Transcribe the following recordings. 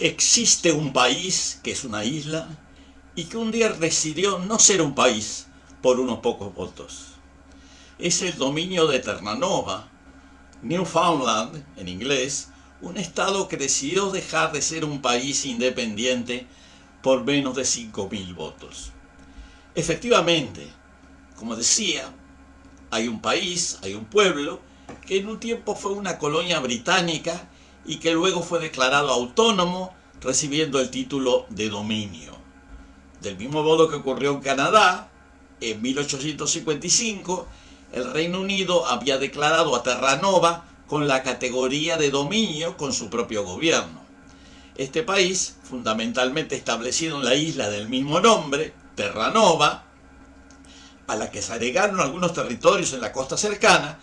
Existe un país que es una isla y que un día decidió no ser un país por unos pocos votos. Es el dominio de Terranova, Newfoundland en inglés, un estado que decidió dejar de ser un país independiente por menos de 5.000 votos. Efectivamente, como decía, hay un país, hay un pueblo que en un tiempo fue una colonia británica y que luego fue declarado autónomo, recibiendo el título de dominio. Del mismo modo que ocurrió en Canadá, en 1855, el Reino Unido había declarado a Terranova con la categoría de dominio con su propio gobierno. Este país, fundamentalmente establecido en la isla del mismo nombre, Terranova, a la que se agregaron algunos territorios en la costa cercana,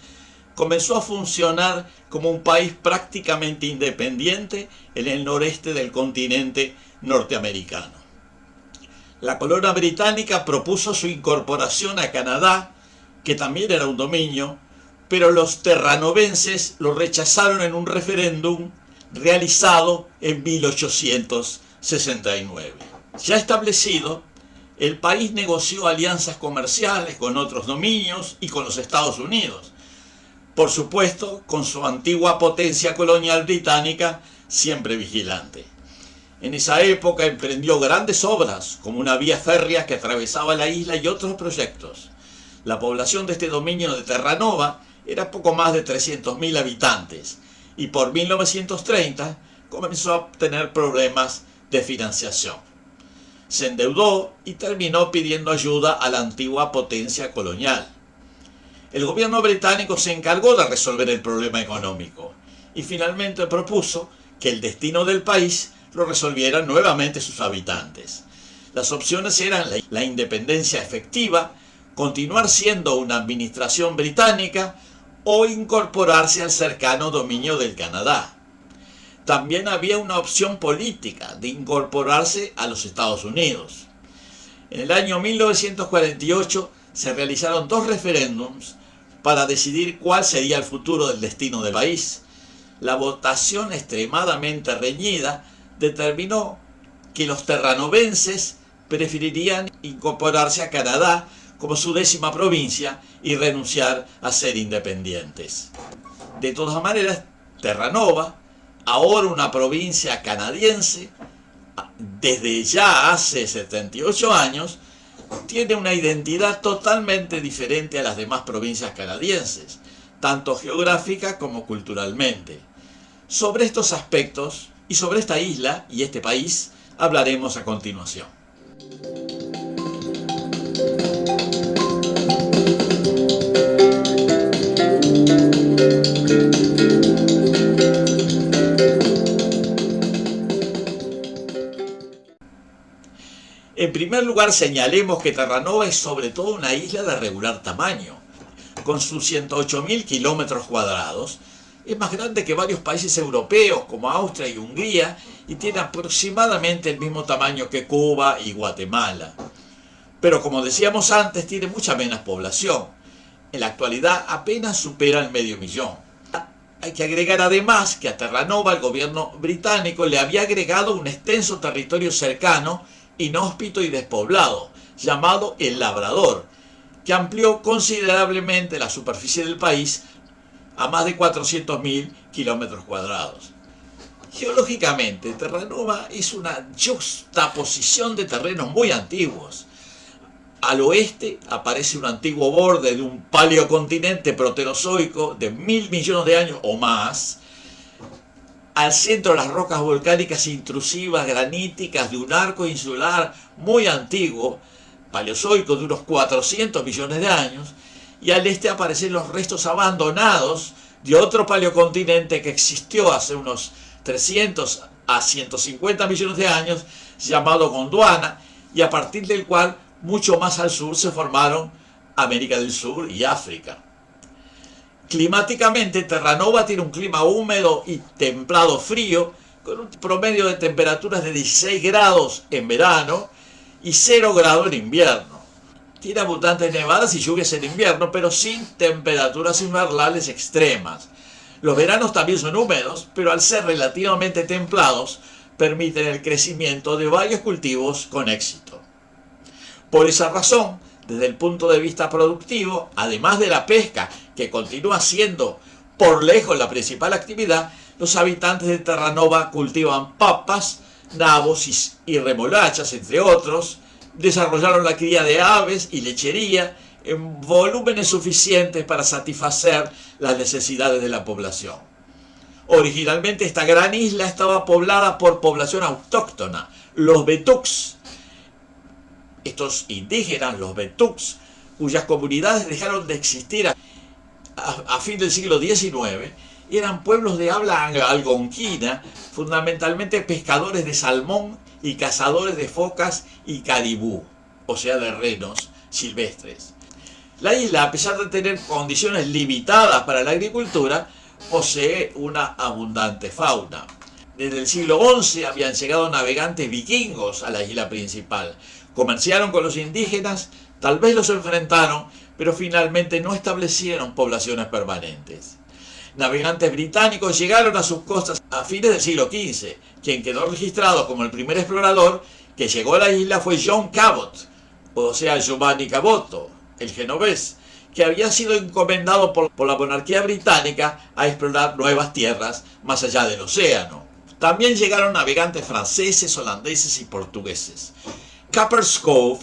comenzó a funcionar como un país prácticamente independiente en el noreste del continente norteamericano. La colonia británica propuso su incorporación a Canadá, que también era un dominio, pero los terranovenses lo rechazaron en un referéndum realizado en 1869. Ya establecido, el país negoció alianzas comerciales con otros dominios y con los Estados Unidos. Por supuesto, con su antigua potencia colonial británica siempre vigilante. En esa época emprendió grandes obras, como una vía férrea que atravesaba la isla y otros proyectos. La población de este dominio de Terranova era poco más de 300.000 habitantes y por 1930 comenzó a tener problemas de financiación. Se endeudó y terminó pidiendo ayuda a la antigua potencia colonial. El gobierno británico se encargó de resolver el problema económico y finalmente propuso que el destino del país lo resolvieran nuevamente sus habitantes. Las opciones eran la independencia efectiva, continuar siendo una administración británica o incorporarse al cercano dominio del Canadá. También había una opción política de incorporarse a los Estados Unidos. En el año 1948 se realizaron 2 referéndums para decidir cuál sería el futuro del destino del país. La votación extremadamente reñida determinó que los terranovenses preferirían incorporarse a Canadá como su 10ª provincia y renunciar a ser independientes. De todas maneras, Terranova, ahora una provincia canadiense, desde ya hace 78 años, tiene una identidad totalmente diferente a las demás provincias canadienses, tanto geográfica como culturalmente. Sobre estos aspectos y sobre esta isla y este país hablaremos a continuación. En primer lugar, señalemos que Terranova es sobre todo una isla de regular tamaño. Con sus 108.000 kilómetros cuadrados, es más grande que varios países europeos como Austria y Hungría y tiene aproximadamente el mismo tamaño que Cuba y Guatemala. Pero como decíamos antes, tiene mucha menos población. En la actualidad apenas supera el 500.000. Hay que agregar además que a Terranova el gobierno británico le había agregado un extenso territorio cercano, inhóspito y despoblado, llamado El Labrador, que amplió considerablemente la superficie del país a más de 400.000 kilómetros cuadrados. Geológicamente, Terranova es una yuxtaposición de terrenos muy antiguos. Al oeste aparece un antiguo borde de un paleocontinente proterozoico de 1.000 millones de años o más. Al centro, las rocas volcánicas intrusivas graníticas de un arco insular muy antiguo, paleozoico de unos 400 millones de años, y al este aparecen los restos abandonados de otro paleocontinente que existió hace unos 300 a 150 millones de años, llamado Gondwana, y a partir del cual mucho más al sur se formaron América del Sur y África. Climáticamente, Terranova tiene un clima húmedo y templado frío, con un promedio de temperaturas de 16 grados en verano y 0 grados en invierno. Tiene abundantes nevadas y lluvias en invierno, pero sin temperaturas invernales extremas. Los veranos también son húmedos, pero al ser relativamente templados, permiten el crecimiento de varios cultivos con éxito. Por esa razón, desde el punto de vista productivo, además de la pesca, que continúa siendo por lejos la principal actividad, los habitantes de Terranova cultivan papas, nabos y remolachas, entre otros, desarrollaron la cría de aves y lechería en volúmenes suficientes para satisfacer las necesidades de la población. Originalmente esta gran isla estaba poblada por población autóctona, los betuks. Estos indígenas, los betuks, cuyas comunidades dejaron de existir a fin del siglo XIX, eran pueblos de habla algonquina, fundamentalmente pescadores de salmón y cazadores de focas y caribú, o sea, de renos silvestres. La isla, a pesar de tener condiciones limitadas para la agricultura, posee una abundante fauna. Desde el siglo XI habían llegado navegantes vikingos a la isla principal. Comerciaron con los indígenas, tal vez los enfrentaron, pero finalmente no establecieron poblaciones permanentes. Navegantes británicos llegaron a sus costas a fines del siglo XV. Quien quedó registrado como el primer explorador que llegó a la isla fue John Cabot, o sea, Giovanni Caboto, el genovés, que había sido encomendado por la monarquía británica a explorar nuevas tierras más allá del océano. También llegaron navegantes franceses, holandeses y portugueses. Cupper's Cove,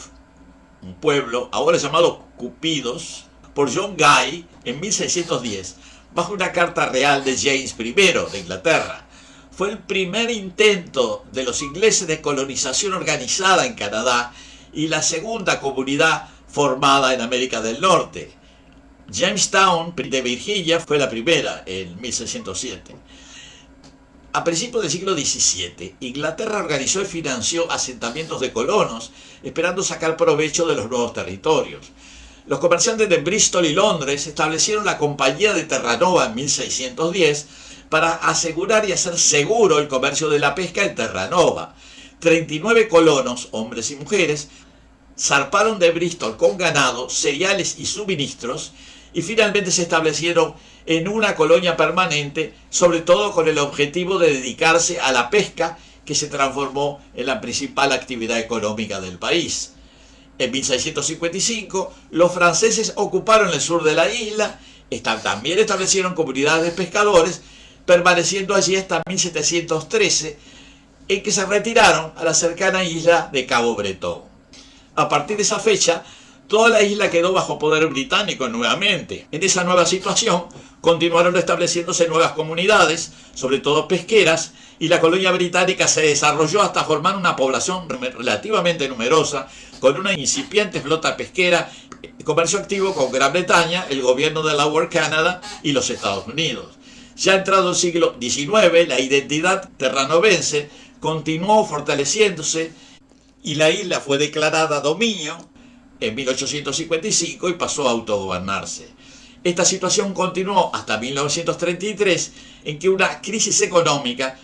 un pueblo ahora llamado Cupidos, por John Guy en 1610, bajo una carta real de James I de Inglaterra. Fue el primer intento de los ingleses de colonización organizada en Canadá y la segunda comunidad formada en América del Norte. Jamestown de Virginia fue la primera en 1607. A principios del siglo XVII, Inglaterra organizó y financió asentamientos de colonos, esperando sacar provecho de los nuevos territorios. Los comerciantes de Bristol y Londres establecieron la Compañía de Terranova en 1610 para asegurar y hacer seguro el comercio de la pesca en Terranova. 39 colonos, hombres y mujeres, zarparon de Bristol con ganado, cereales y suministros y finalmente se establecieron en una colonia permanente, sobre todo con el objetivo de dedicarse a la pesca, que se transformó en la principal actividad económica del país. En 1655, los franceses ocuparon el sur de la isla, también establecieron comunidades de pescadores, permaneciendo allí hasta 1713, en que se retiraron a la cercana isla de Cabo Bretón. A partir de esa fecha, toda la isla quedó bajo poder británico nuevamente. En esa nueva situación, continuaron estableciéndose nuevas comunidades, sobre todo pesqueras, y la colonia británica se desarrolló hasta formar una población relativamente numerosa, con una incipiente flota pesquera, comercio activo con Gran Bretaña, el gobierno de Lower Canada y los Estados Unidos. Ya entrado el siglo XIX, la identidad terranovense continuó fortaleciéndose y la isla fue declarada dominio en 1855 y pasó a autogobernarse. Esta situación continuó hasta 1933, en que una crisis económica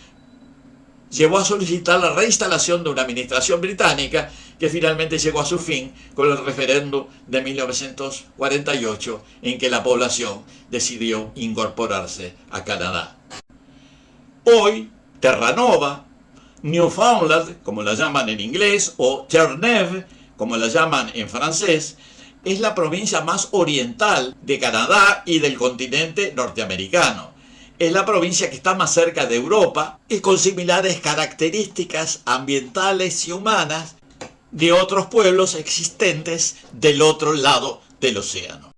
llevó a solicitar la reinstalación de una administración británica que finalmente llegó a su fin con el referéndum de 1948, en que la población decidió incorporarse a Canadá. Hoy, Terranova, Newfoundland, como la llaman en inglés, o Terre-Neuve, como la llaman en francés, es la provincia más oriental de Canadá y del continente norteamericano. Es la provincia que está más cerca de Europa y con similares características ambientales y humanas de otros pueblos existentes del otro lado del océano.